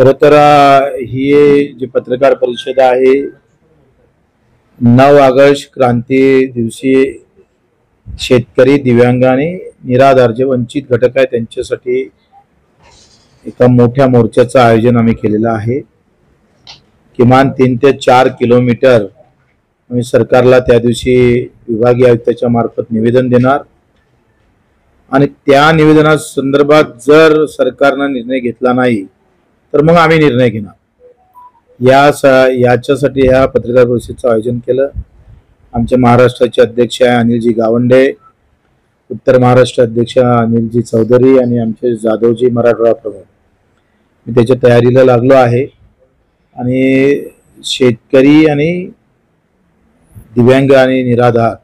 खरं तर ही जी पत्रकार परिषद आहे 9 ऑगस्ट क्रांती दिवशी शेतकरी, दिव्यांग आणि निराधार जे वंचित घटक आहे त्यांच्यासाठी एका मोठ्या मोर्चाचं आयोजन आम्ही केलेलं आहे। किमान 3 ते 4 किलोमीटर आम्ही सरकारला त्या दिवशी विभागीय आयुक्ताच्या मार्फत निवेदन देणार आणि त्या निवेदना संदर्भात जर सरकारने निर्णय घेतला नाही तर मग आम्ही निर्णय घेणार। याच्यासाठी ह्या पत्रकार परिषदेचं आयोजन केलं। आमचे महाराष्ट्राचे अध्यक्ष आहे अनिलजी गावंडे, उत्तर महाराष्ट्र अध्यक्ष अनिलजी चौधरी आणि आमचे जाधवजी मराठवाडा प्रमुख। मी त्याच्या तयारीला लागलो आहे आणि शेतकरी आणि दिव्यांग आणि निराधार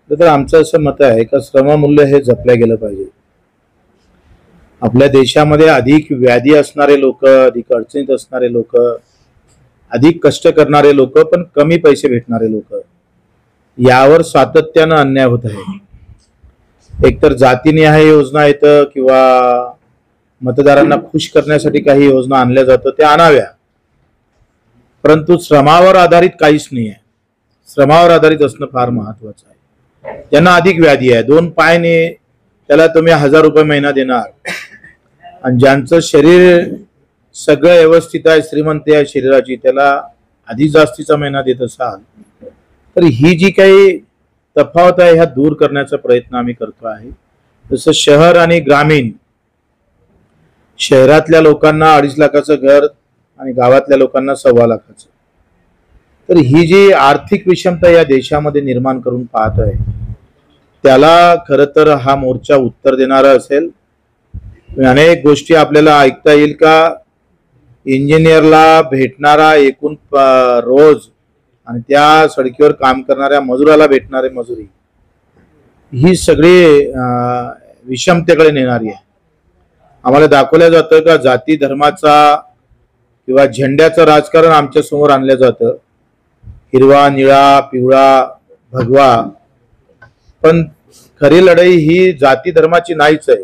तर आमचं असं मत आहे की श्रममूल्य हे जपलं गेलं पाहिजे। आपल्या देशामध्ये अधिक व्याधी असणारे लोक, अधिक अडचणीत असणारे लोक, अधिक कष्ट करणारे लोक पण कमी पैसे भेटणारे लोक यावर सातत्याने अन्याय होत आहे। एकतर जातीनिहाय योजना येतं किंवा मतदारांना खुश करण्यासाठी काही योजना आणल्या जातात, त्या आणाव्या, परंतु श्रमावर आधारित काहीच नाही आहे। श्रमावर आधारित असणं फार महत्वाचं आहे। त्यांना अधिक व्याधी आहे, 2 पायाने त्याला तुम्ही 1000 रुपये महिना देणार आणि ज्यांचं शरीर सगळं व्यवस्थित आहे, श्रीमंती आहे शरीराची, त्याला अधिक जास्तीचा महिना देत असाल तर ही जी काही तफावत आहे ह्या दूर करण्याचा प्रयत्न आम्ही करतो आहे। जसं शहर आणि ग्रामीण, शहरातल्या लोकांना 2.5 लाखाचं घर आणि गावातल्या लोकांना 1.25 लाखाचं, तर ही जी आर्थिक विषमता या देशामध्ये निर्माण करून पाहत आहे त्याला खरं तर हा मोर्चा उत्तर देणारा असेल। अनेक गोष्टी आपल्याला ऐकता येईल का इंजिनियरला भेटणारा एकूण रोज आणि त्या सडकीवर काम करणाऱ्या मजुराला भेटणारे मजुरी ही सगळी विषमतेकडे नेणारी आहे। आम्हाला दाखवलं जातं का जाती धर्माचा किंवा झेंड्याचं राजकारण आमच्या समोर आणलं जातं, हिरवा, निळा, पिवळा, भगवा, पण खरी लढाई ही जाती धर्माची नाहीच आहे।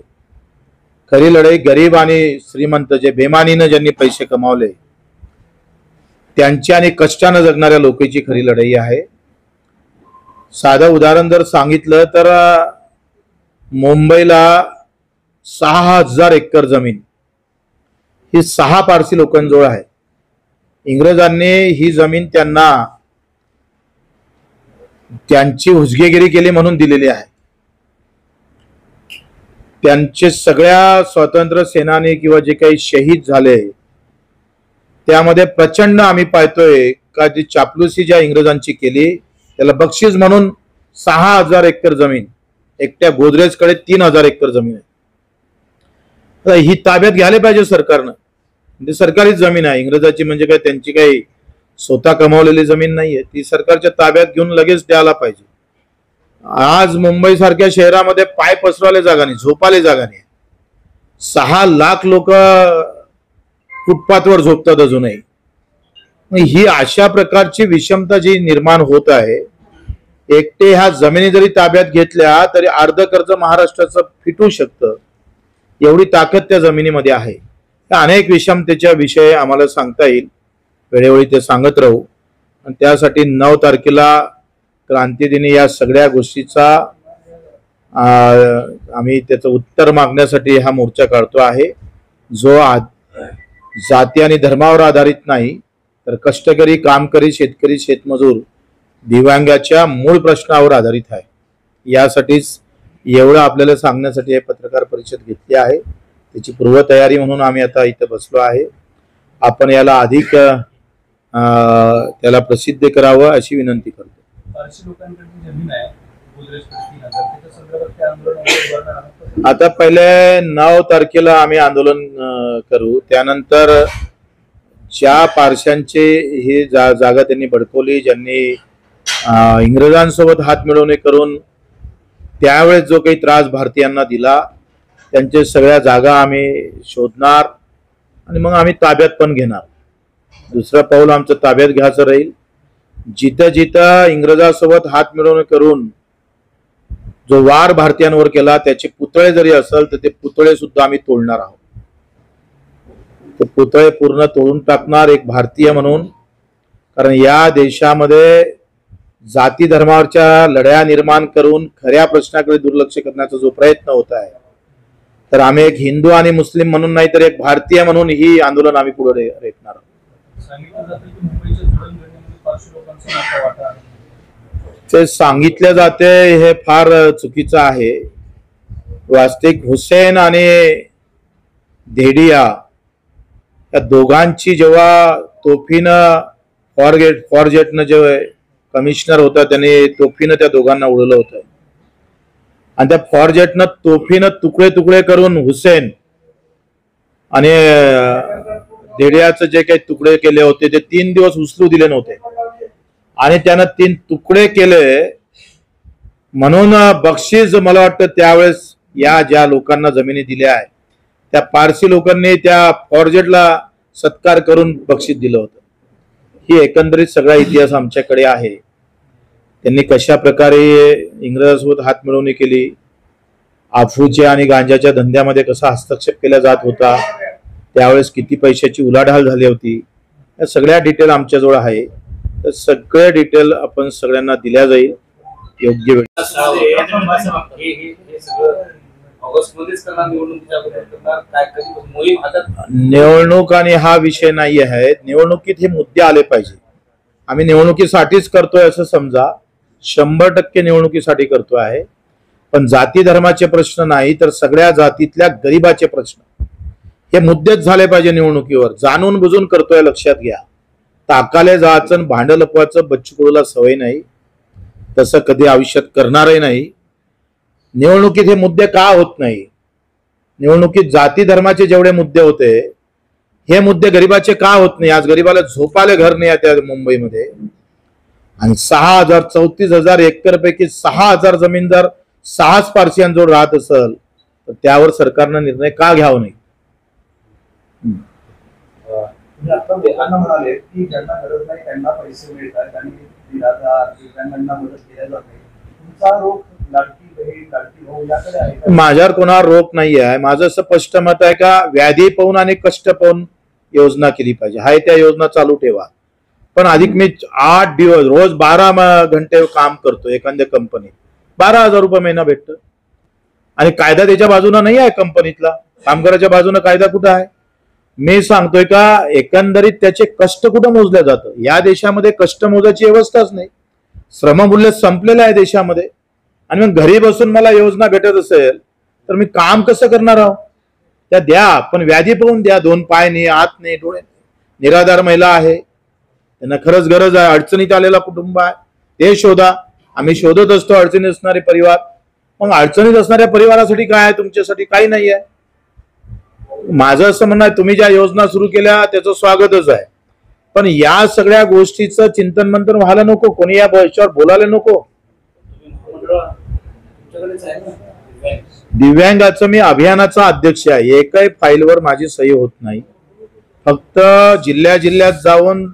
खरी लढाई गरीब आणि श्रीमंत, जे बेमानीनं ज्यांनी पैसे कमावले त्यांच्या आणि कष्टानं जगणाऱ्या लोकांची खरी लढाई आहे। साधं उदाहरण जर सांगितलं तर मुंबईला 6000 एकर जमीन ही 6 पारसी लोकांजवळ आहे। इंग्रजांनी ही जमीन त्यांना त्यांची हुजगेगिरी केली म्हणून दिलेली आहे। त्यांचे सगळ्या स्वातंत्र्य सेनानी किंवा जे काही शहीद झाले त्यामध्ये प्रचंड आम्ही पाहतोय का जी चापलुसी ज्या इंग्रजांची केली त्याला बक्षीस म्हणून 6000 एकर जमीन, एकट्या गोदरेजकडे 3000 एकर जमीन आहे। ही ताब्यात घ्यायला पाहिजे सरकारनं, म्हणजे सरकारीच जमीन आहे, इंग्रजाची म्हणजे काय त्यांची काही स्वतः कमावलेली जमीन नाहीये, ती सरकारच्या ताब्यात घेऊन लगेच द्यायला पाहिजे। आज मुंबई सारख्या शहरामध्ये पाय पसरवायला जागा नाही, झोपायला जागा नाही। 6 लाख लोक फुटपाथवर झोपतात अजूनही। ही अशा प्रकारची विषमता जी निर्माण होत आहे, एकटे ह्या जमिनी जरी ताब्यात घेतल्या तरी अर्ध कर्ज महाराष्ट्राचं फिटू शकतं, एवढी ताकद त्या जमिनीमध्ये आहे। त्या अनेक विषमतेच्या विषय आम्हाला सांगता येईल, वेळोवेळी ते सांगत राहू आणि त्यासाठी 9 तारखेला क्रांतीदिनी या सगळ्या गोष्टीचा आम्ही त्याचं उत्तर मागण्यासाठी हा मोर्चा काढतो आहे, जो जाती आणि धर्मावर आधारित नाही तर कष्टकरी, कामकरी, शेतकरी, शेतमजूर, दिव्यांगाच्या मूळ प्रश्नावर आधारित आहे। यासाठीच एवढं आपल्याला सांगण्यासाठी हे पत्रकार परिषद घेतली आहे, त्याची पूर्वतयारी म्हणून आम्ही आता इथे बसलो आहे। आपण याला अधिक त्याला प्रसिद्ध करावं अशी विनंती करतो। आता पहिले 9 तारखेला आम्ही आंदोलन करू, त्यानंतर ज्या पारशांचे हे जागा त्यांनी बडकवली, ज्यांनी इंग्रजांसोबत हात मिळवणे करून त्यावेळेस जो काही त्रास भारतीयांना दिला त्यांचे सगळ्या जागा आम्ही शोधणार आणि मग आम्ही ताब्यात पण घेणार। दुसरं पाऊल आमचं ताब्यात घ्यायचं राहील। जिथं जिथं इंग्रजांसोबत हात मिळवणे करून जो वार भारतीयांवर केला त्याचे पुतळे जरी असेल तर ते पुतळे सुद्धा आम्ही तोडणार आहोत। ते पुतळे पूर्ण तोडून टाकणार एक भारतीय म्हणून, कारण या देशामध्ये जाती धर्मावरच्या लढ्या निर्माण करून खऱ्या प्रश्नाकडे दुर्लक्ष करण्याचा जो प्रयत्न होत आहे, तर आम्ही एक हिंदू आणि मुस्लिम म्हणून नाही तर एक भारतीय म्हणून ही आंदोलन आम्ही पुढे रेटणार आहोत. ते सांगितले जाते हे फार चुकीचं आहे. वास्तविक हुसेन आणि धेडिया या दोघांची जेव्हा तोफीनं फॉरजेटनं जे कमिशनर होता त्याने तोफीनं त्या दोघांना उडवलं होतं आणि त्या फॉरजेटनं तोफीनं तुकडे तुकडे करून हुसेन आणि धेडियाचे जे काही तुकडे केले होते ते 3 दिवस उचलू दिले नव्हते आणि त्यानं 3 तुकडे केले. म्हणून बक्षीस मला वाटतं त्यावेळेस या ज्या लोकांना जमिनी दिल्या आहे त्या पारसी लोकांनी त्या फॉरजेटला सत्कार करून बक्षीस दिलं होतं. ही एकंदरीत सगळा इतिहास आमच्याकडे आहे. त्यांनी कशा प्रकारे इंग्रजांसोबत हात मिळवणी केली, अफूच्या आणि गांजाच्या धंद्यामध्ये कसा हस्तक्षेप केला जात होता, त्यावेळेस किती पैशाची उलाढाल झाली होती, या सगळ्या डिटेल आमच्याजवळ आहे. तर सगळे डिटेल आपण सगळ्यांना दिल्या जाईल योग्य वेळ. निवडणूक आणि हा विषय नाही आहे. निवडणुकीत हे मुद्दे आले पाहिजे. आम्ही निवडणुकीसाठीच करतोय असं समजा, 100% निवडणुकीसाठी करतो आहे. पण जाती धर्माचे प्रश्न नाही तर सगळ्या जातीतल्या गरिबाचे प्रश्न हे मुद्देच झाले पाहिजे निवडणुकीवर. जाणून बुजून करतोय लक्षात घ्या. ताकाले जायचं भांड लपवायचं बच्चू कडूला सवय नाही, तसं कधी आयुष्यात करणारही नाही. निवडणुकीत हे मुद्दे का होत नाही? निवडणुकीत जाती धर्माचे जेवढे मुद्दे होते हे मुद्दे गरिबाचे का होत नाही? आज गरिबाला झोपाले घर नाही त्या मुंबईमध्ये आणि 34,000 एकर पैकी 6,000 जमीन जर 6 पारसियांजवळ राहत असेल तर त्यावर सरकारनं निर्णय का घ्यावा नाही? म्हणाले की ज्यांना गरज नाही त्यांना पैसे मिळतात आणि दिव्यांगांना मदत केल्या जाते. तुमचा रोग लाडकी बहीण लाडकी भाऊ याकडे आहे? माझ्यावर कोणावर रोख नाही आहे. माझं असं स्पष्ट मत आहे का व्याधी पाहून आणि कष्ट पाहून योजना केली पाहिजे. हाय त्या योजना चालू ठेवा. पण अधिक मी 8 दिवस रोज 12 घंटे काम करतो एखाद्या कंपनीत, 12,000 रुपये महिना भेटतं आणि कायदा त्याच्या बाजूने नाही आहे. कंपनीतला कामगाराच्या बाजूने कायदा कुठं आहे? मी सांगतोय का एकंदरीत त्याचे कष्ट कुठं मोजले जातं? या देशामध्ये कष्ट मोजायची व्यवस्थाच नाही. श्रममूल्य संपलेलं आहे देशामध्ये आणि मग घरी बसून मला योजना भेटत असेल तर मी काम कसं करणार आहोत? त्या द्या, पण व्याधी पाहून द्या. 2 पाय नाही, हात नाही, डोळे नाही. निराधार महिला आहे, त्यांना खरंच गरज आहे. अडचणीत आलेला कुटुंब आहे, ते शोधा. आम्ही शोधत असतो अडचणीत असणारे परिवार. मग अडचणीत असणाऱ्या परिवारासाठी काय आहे? तुमच्यासाठी काही नाही आहे. माझं असं म्हणणं आहे तुम्ही ज्या योजना सुरू केल्या त्याचं स्वागतच आहे, पण या सगळ्या गोष्टीचं चिंतन मंथन व्हायला नको. कोणी या विषयावर बोलायला नको. दिव्यांगाचं मी अभियानाचा अध्यक्ष आहे. एकही फाईलवर माझी सही होत नाही. फक्त जिल्ह्यात जाऊन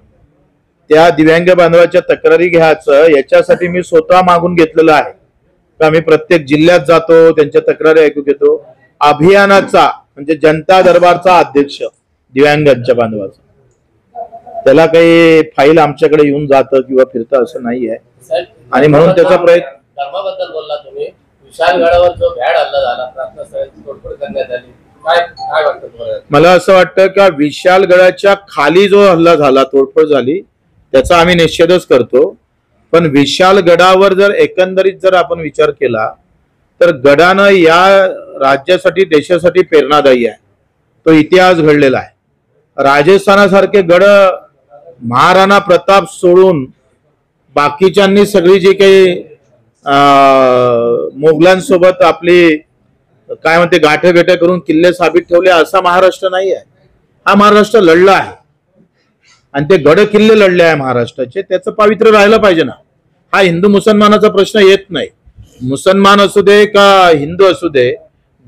त्या दिव्यांग बांधवाच्या तक्रारी घ्यायचं याच्यासाठी मी स्वतः मागून घेतलेलं आहे. तर आम्ही प्रत्येक जिल्ह्यात जातो, त्यांच्या तक्रारी ऐकू घेतो. अभियानाचा म्हणजे जनता दरबारचा अध्यक्ष दिव्यांगांच्या बांधवाचा, त्याला काही फाईल आमच्याकडे येऊन जातं किंवा फिरतं असं नाही आहे. आणि म्हणून त्याचा प्रयत्न. धर्माबद्दल बोलला तुम्ही. विशालगडावर जो भ्याड हल्ला झाला, प्रार्थनास्थळाची तोडफोड करण्यात आली, काय वाटतं तुम्हाला? मला असं वाटतं का विशालगडाच्या खाली जो हल्ला झाला, तोडफोड झाली, त्याचा आम्ही निषेधच करतो. पण विशालगडावर जर एकंदरीत जर आपण विचार केला तर गडानं या राज्यासाठी देशासाठी प्रेरणादायी आहे. तो इतिहास घडलेला आहे. राजस्थानासारखे गड महाराणा प्रताप सोडून बाकीच्यांनी सगळी जी काही मोगलांसोबत आपली काय म्हणते गाठे करून किल्ले साबित ठेवले असा महाराष्ट्र नाही आहे. हा महाराष्ट्र लढला आहे आणि ते गड किल्ले लढले आहे महाराष्ट्राचे. त्याचं पावित्र्य राहिलं पाहिजे ना. हा हिंदू मुसलमानाचा प्रश्न येत नाही. मुसलमान असू दे का हिंदू असू दे,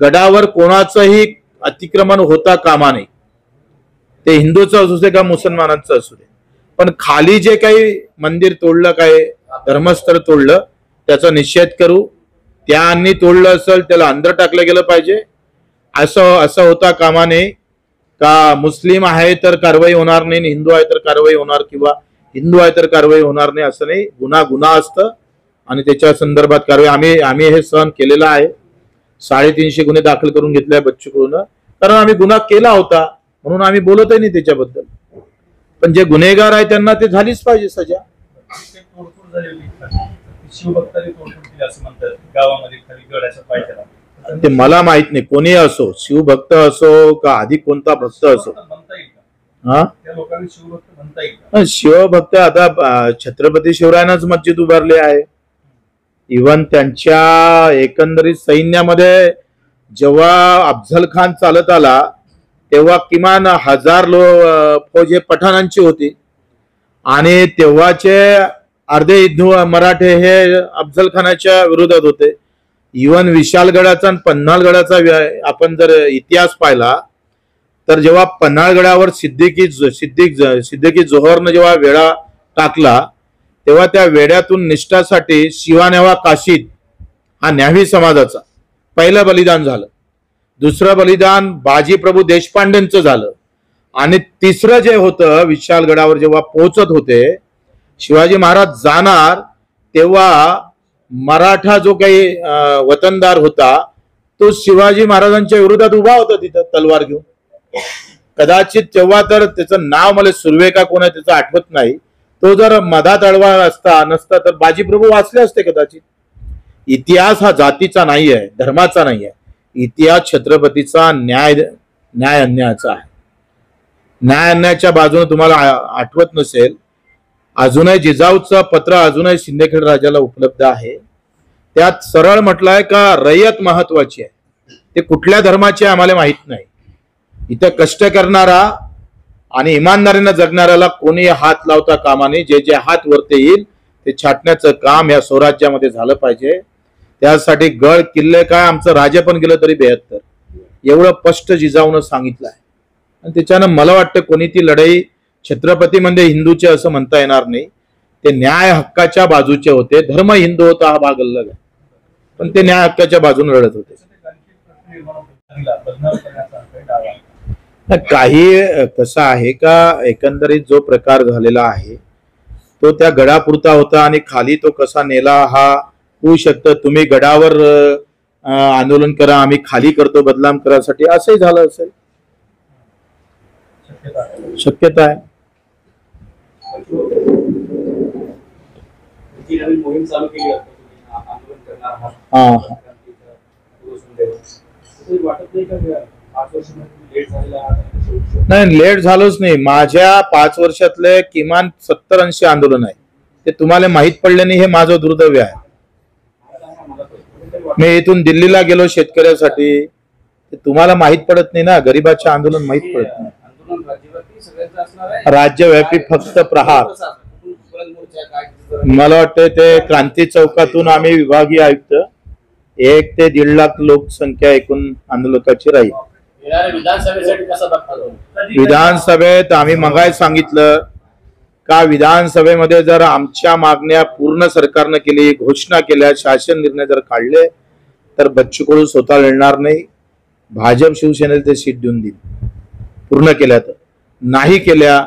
गडावर कोणाचंही अतिक्रमण होता कामा नये. ते हिंदूचं असू दे का मुसलमानांचं असू दे. पण खाली जे काही मंदिर तोडलं, काय धर्मस्थळ तोडलं, त्याचा निषेध करू. त्यांनी तोडलं असेल त्याला अंदर टाकलं गेलं पाहिजे. असं होता कामा नये. का मुस्लिम आहे तर कारवाई होणार नाही, हिंदू आहे तर कारवाई होणार, किंवा हिंदू आहे तर कारवाई होणार नाही असं नाही. गुन्हा असतं आणि त्याच्या संदर्भात कारवाई. आम्ही हे सहन केलेलं आहे. 350 गुन्हे दाखल करून घेतले बच्चू कडून, कारण आम्ही गुन्हा केला होता म्हणून आम्ही बोलतही नाही त्याच्याबद्दल. पण जे गुन्हेगार आहे त्यांना ते झालीच पाहिजे सजा. तोडफोड झाली होती, शिवभक्तांनी तोडफोड केली असं म्हणतात गावामध्ये खाली गडाच्या पायथ्याला. ते मला माहित नाही, कोणी असो, शिवभक्त असो का अधिक कोणता भक्त असो. म्हणता येईल हा, त्या लोकांनी शिवभक्त म्हणता येईल का? शिवभक्त आता छत्रपती शिवरायांनाच मस्जिद उभारली आहे. इव्हन त्यांच्या एकंदरीत सैन्यामध्ये जेव्हा अफझल खान चालत आला तेव्हा किमान 1000 फौज हे पठाणांची होती आणि तेव्हाचे अर्धे हिंदू मराठे हे अफझल खानाच्या विरोधात होते. इव्हन विशालगडाचा आणि पन्हाळगडाचा आपण जर इतिहास पाहिला तर जेव्हा पन्हाळगडावर सिद्दीकी जोहरनं जेव्हा वेढा टाकला तेव्हा त्या वेड्यातून निष्ठासाठी शिवानेवा काशीद हा न्यावी समाजाचा पहिलं बलिदान झालं. दुसरं बलिदान बाजीप्रभू देशपांडेंचं झालं आणि तिसरं जे होतं विशालगडावर जेव्हा पोहोचत होते शिवाजी महाराज जाणार तेव्हा मराठा जो काही वतनदार होता तो शिवाजी महाराजांच्या विरोधात उभा होता तिथं तलवार घेऊन. कदाचित तेव्हा तर त्याचं नाव मला सुर्वे का कोण आहे त्याचं आठवत नाही. तो जर मधात अडवा नसता तर बाजीप्रभू वाचले असते कदाचित. इतिहास हा जातीचा नाही आहे, धर्माचा नाही आहे. इतिहास छत्रपतीचा न्याय अन्यायाचा आहे. न्याय अन्यायाच्या बाजूने तुम्हाला आठवत नसेल अजूनही जिजाऊचं पत्र अजूनही सिंदखेड राजाला उपलब्ध आहे. त्यात सरळ म्हटलंय का रयत महत्वाची आहे. ते कुठल्या धर्माची आम्हाला माहित नाही. इथं कष्ट करणारा आणि इमानदारीनं जगणाऱ्याला कोणी हात लावता कामा नये. जे हात वरते येईल ते छाटण्याचं काम या स्वराज्यामध्ये झालं पाहिजे. त्यासाठी गड किल्ले काय आमचं राजे पण गेलं तरी 72 एवढं स्पष्ट जिजाऊनं सांगितलं आहे. आणि त्याच्यानं मला वाटतं कोणी ती लढाई छत्रपती म्हणजे हिंदूचे असं म्हणता येणार नाही. ते न्याय हक्काच्या बाजूचे होते. धर्म हिंदू होता हा भाग अलग आहे पण ते न्याय हक्काच्या बाजूने लढत होते. काही कसं आहे का एकंदरीत जो प्रकार झालेला आहे तो त्या गडापुरता होता आणि खाली तो कसा नेला हा होऊ शकतं. तुम्ही गडावर आंदोलन करा आम्ही खाली करतो बदनाम करासाठी असंही झालं असेल, शक्यता आहे. मोहीम चालू केली आंदोलन करणार वाटत नाही का 5 वर्षांमध्ये लेट झालेला? नाही लेट झालोच नाही. माझ्या 5 वर्षातले किमान 70-80 आंदोलन आहे. ते तुम्हाला माहित पडले नाही हे माझं दुर्दैव आहे. मी इथून दिल्लीला गेलो शेतकऱ्यासाठी ते तुम्हाला माहित पडत नाही ना. गरिबाचे आंदोलन माहित पडत नाही. राज्यव्यापी फक्त प्रहार मला वाटतं ते क्रांती चौकातून आम्ही विभागीय आयुक्त 1 ते 1.5 लाख लोकसंख्या एकूण आंदोलकाची राहील. विधानसभेत आम्ही मगाय सांगितलं का विधानसभेमध्ये जर आमच्या मागण्या पूर्ण सरकारनं केली, घोषणा केल्या, शासन निर्णय जर काढले तर बच्चू कडू स्वतः लढणार नाही. भाजप शिवसेनेला ते सीट देऊन देईल पूर्ण केल्या. तर नाही केल्या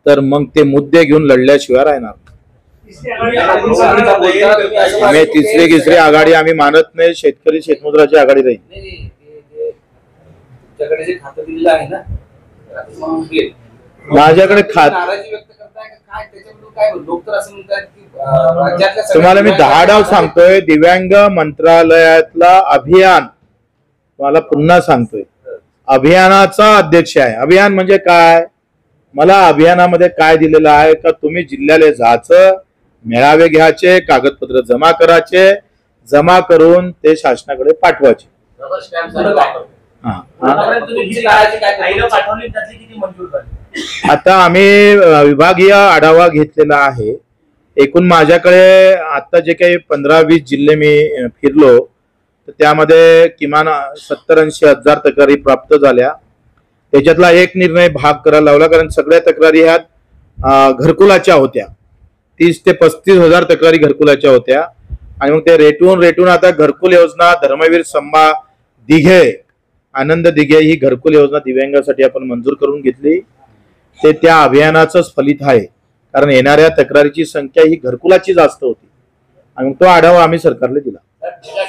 तर मग ते मुद्दे घेऊन लढल्याशिवाय राहणार. आम्ही तिसरी आघाडी आम्ही मानत नाही. शेतकरी शेतमजुराची आघाडी राहील. माझ्याकडे तुम्हाला मी 10 डाव सांगतोय. दिव्यांग मंत्रालयातला अभियान मला पुन्हा सांगतोय अभियानाचा अध्यक्ष आहे. अभियान म्हणजे काय? मला अभियानामध्ये काय दिलेलं आहे का तुम्ही जिल्ह्याला जायचं, मेळावे घ्यायचे, कागदपत्र जमा करायचे, जमा करून ते शासनाकडे पाठवायचे. आता आम्ही विभागीय आढावा घेतलेला आहे. एकूण माझ्याकडे आता जे काही 15-20 जिल्हे मी फिरलो तर त्यामध्ये किमान 70-80 हजार तक्रारी प्राप्त झाल्या. त्याच्यातला एक निर्णय भाग करायला लावला कारण सगळ्या तक्रारी ह्या घरकुलाच्या होत्या. 30 ते 35 हजार तक्रारी घरकुलाच्या होत्या आणि मग ते रेटून आता घरकुल योजना धर्मवीर संभा दिघे आनंद दिघे ही घरकुल योजना दिव्यांगासाठी आपण मंजूर करून घेतली, ते त्या अभियानाचंच फलित आहे. कारण येणाऱ्या तक्रारीची संख्या ही घरकुलाची जास्त होती आणि तो आढावा आम्ही सरकारला दिला.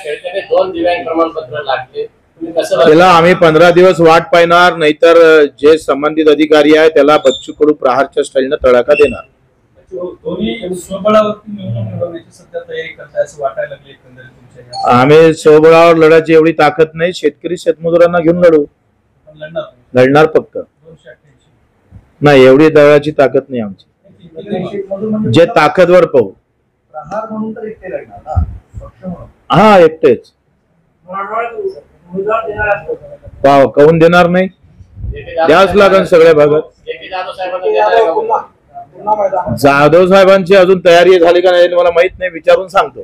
खेळताना 2 दिव्यांग प्रमाणपत्र लागले, तुम्ही कसं त्याला आम्ही 15 दिवस वाट पाहणार, नाहीतर जे संबंधित अधिकारी आहे त्याला बच्चू कडू प्रहारच्या स्टाईलनं तडाखा देणार. दोन्ही स्वबळावरती निवडणूक लढवण्याची सध्या तयारी करताय असं वाटायला लागले एकंदरीत तुमच्या. आम्ही स्वबळावर लढायची एवढी ताकद नाही, शेतकरी शेतमजुरांना घेऊन लढू. लढणार फक्त 288 नाही, एवढी दळाची ताकद नाही आमची. जे ताकदवर पाहू. प्रहार म्हणून तर एकटे लढणार ना, पक्ष म्हणून. हा, एकटेच. पाव काऊन देणार नाही, द्याच लागेल सगळ्या भागात. जाधव साहेबांची अजून तयारी झाली का नाही मला माहित नाही, विचारून सांगतो.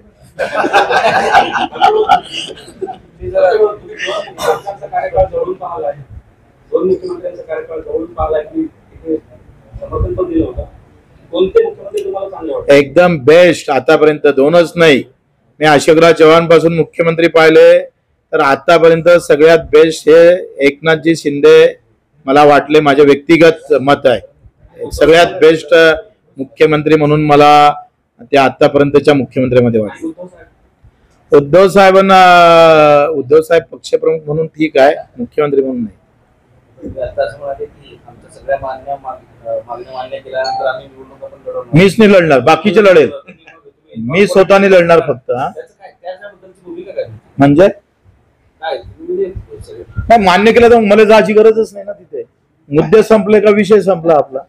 कार्यकाळ जवळून पाहिलाय, 2 मुख्यमंत्र्यांचा कार्यकाळ जवळून पाहिलाय की समर्थन पण दिलं होतं. कोणते मुख्यमंत्री तुम्हाला चांगले वाटतात? एकदम बेस्ट. आतापर्यंत 2च नाही, मी अशोकराव चव्हाण पासून मुख्यमंत्री पाहिले तर आतापर्यंत सगळ्यात बेस्ट हे एकनाथजी शिंदे मला वाटले. माझे व्यक्तिगत मत आहे, सगळ्यात बेस्ट मुख्यमंत्री म्हणून मला ते आतापर्यंतच्या मुख्यमंत्र्यांमध्ये वाटले. उद्धव साहेब पक्षप्रमुख म्हणून ठीक आहे, मुख्यमंत्री म्हणून नाही. मीच नाही लढणार, बाकीचे लढेल, मी स्वतःने लढणार फक्त. म्हणजे काय मान्य केलं तर मला जायची गरजच नाही ना तिथे. मुद्दे संपले का विषय संपला आपला.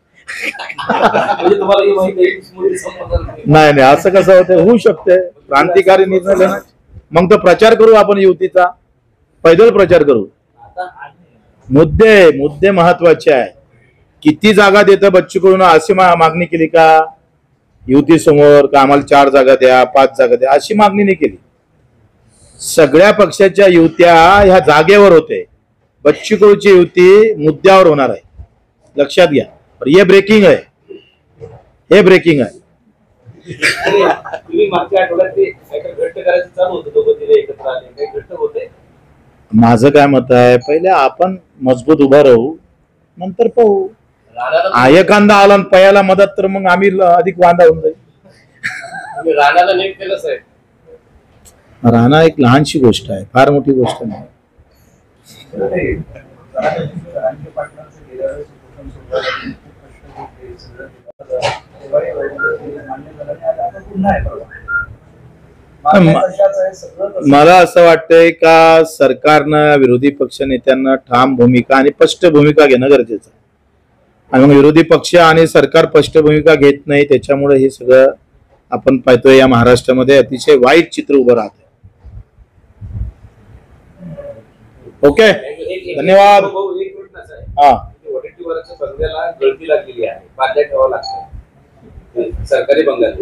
नाही नाही, असं कसं होतं, होऊ शकते क्रांतिकारी निर्णय घेणार. मग तर प्रचार करू आपण युतीचा, पैदल प्रचार करू. मुद्दे महत्वाचे आहे. किती जागा देतं बच्चू कडून अशी मागणी केली का युती समोर, का आम्हाला 4 जागा द्या, 5 जागा द्या, अशी मागणी नाही केली. सगळ्या पक्षाच्या युत्या ह्या जागेवर होते. बच्चू कडूची युती मुद्द्यावर होणार आहे, लक्षात घ्या. हे ब्रेकिंग आहे, हे ब्रेकिंग आहे. तुम्ही मागच्या आठवड्यात ते घट्ट करायचं चालू होतं, दोघं तिथे एकत्र आले, काही घट्ट होते. माझं काय मत आहे, पहिले आपण मजबूत उभा राहू, नंतर पाहू. एखादा आला पयाला मदत तर मग आम्ही अधिक वांदा होऊन जाईल. राणाला नीट केलं साहेब. राणा एक लहानशी गोष्ट आहे, फार मोठी गोष्ट नाही. मला असं वाटतंय का सरकारनं विरोधी पक्ष नेत्यांना ठाम भूमिका आणि स्पष्ट भूमिका घेणं गरजेचं आहे. आणि मग विरोधी पक्ष आणि सरकार स्पष्ट भूमिका घेत नाही, त्याच्यामुळे हे सगळं आपण पाहतोय या महाराष्ट्रामध्ये अतिशय वाईट चित्र उभं राहत. ओके, धन्यवाद. हा, गळती लागलेली आहे, बादल्या ठेवावं लागतं सरकारी बंगल्यात.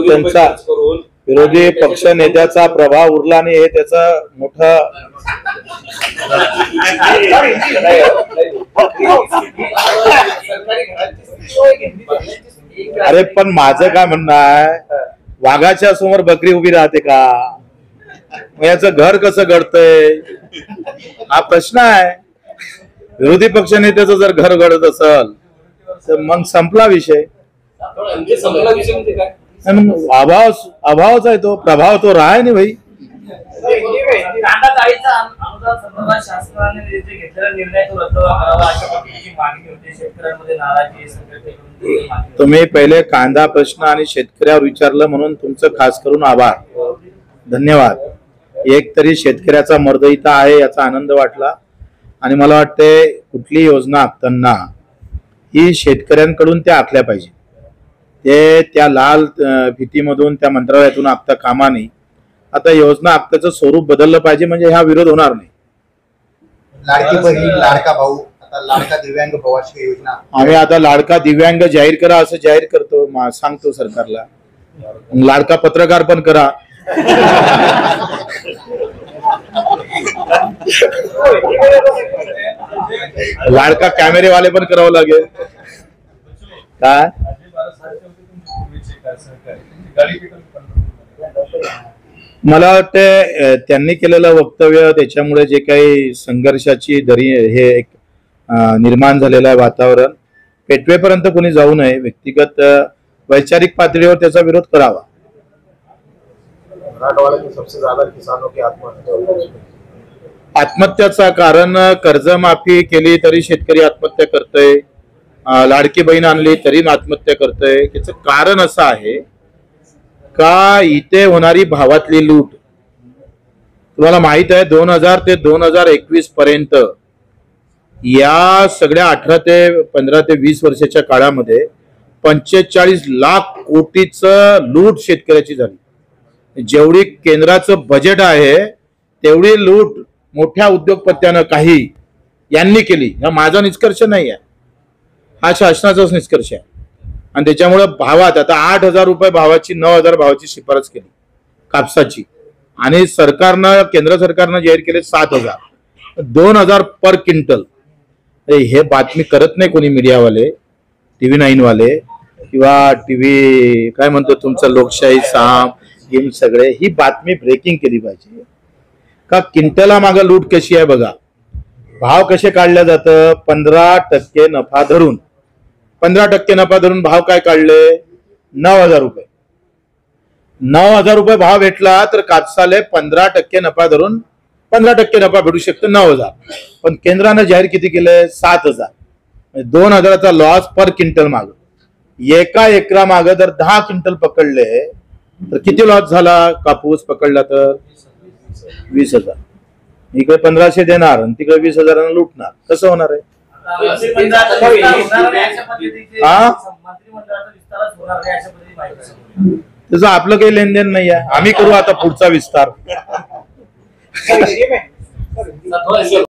त्यांचा विरोधी पक्ष नेत्याचा प्रभाव उरला नाही, हे त्याचं मोठं. अरे पण माझं काय म्हणणं आहे, वाघाच्या समोर बकरी उभी राहते का? याचं घर कसं घडतंय हा प्रश्न आहे. विरोधी पक्ष नेत्याचं जर घर घडत असेल तर मग संपला विषय. अभावच आहे तो, प्रभाव तो राहाय नाही भाई. तुम्ही पहिले कांदा प्रश्न आणि शेतकऱ्यावर विचारलं म्हणून तुमचं खास करून आभार, धन्यवाद. एक तरी शेतकऱ्याचा मर्द इथं आहे याचा आनंद वाटला. आणि मला वाटते कुठली योजना आखताना ही शेतकऱ्यांकडून त्या आखल्या पाहिजे. ते त्या लाल भीतीमधून त्या मंत्रालयातून आखता कामा नये. आता योजना आखताचं स्वरूप बदललं पाहिजे, म्हणजे हा विरोध होणार नाही. लाडकी बहीण, लाडका भाऊ, आता लाडका दिव्यांग भावाची योजना आम्ही आता लाडका दिव्यांग जाहीर करा असं जाहीर करतो, सांगतो सरकारला. लाडका पत्रकार पण करा. लाडका कॅमेरेवाले पण करावं लागेल. काय मला वाटतं त्यांनी केलेलं वक्तव्य त्याच्यामुळे जे काही संघर्षाची दरी हे एक निर्माण झालेलं आहे वातावरण पेटवेपर्यंत कोणी जाऊ नये. व्यक्तिगत वैचारिक पातळीवर त्याचा विरोध करावा. मराठवाड़ा के सबसे ज्यादा किसानों की आत्महत्या हो रही है। आत्महत्याचा कारण कर्जमाफी केली तरी शेतकरी आत्महत्या करतोय, लाडकी बहीण आणली तरी आत्महत्या करतोय. त्याचं कारण असं आहे का इथे होणारी भावातली लूट. तुम्हाला माहित आहे 2000 ते 2021 पर्यंत या सगळ्या 18 ते 15 ते 20 वर्षाच्या काळामध्ये 45 लाख कोटीचं लूट शेतकऱ्याची झाली. जेवढी केंद्राचं बजेट आहे तेवढी लूट मोठ्या उद्योगपत्यानं काही यांनी केली. हा माझा निष्कर्ष नाही आहे, हा शासनाचाच निष्कर्ष आहे. आणि त्याच्यामुळे भावात आता 8000 रुपये भावाची 9000 भावाची शिफारस केली कापसाची आणि सरकारनं केंद्र सरकारनं जाहीर केले 7000 2000 पर क्विंटल. हे बातमी करत नाही कोणी मीडियावाले, TV 9 वाले किंवा TV काय म्हणतो तुमचं लोकशाही साम गेम सगळे. ही बातमी ब्रेकिंग केली पाहिजे का क्विंटला मागे लूट कशी आहे बघा. भाव कसे काढले जातं 15% नफा धरून 15% नफा धरून भाव काय काढले 9000 रुपये. 9000 रुपये भाव भेटला तर कापसाले 15% नफा धरून 15% नफा भेटू शकतो 9000. पण केंद्रानं जाहीर किती केलंय 7000. 2000चा लॉस पर क्विंटल माग. एका एकरा मागे जर 10 क्विंटल पकडले तर किती लॉस झाला कापूस पकडला तर 20000. इकडे 1500 देणार आणि तिकडे 20000 लुटणार. कसं होणार आहे. त्याचं आपलं काही लेनदेन नाही आहे. आम्ही करू आता पुढचा विस्तार.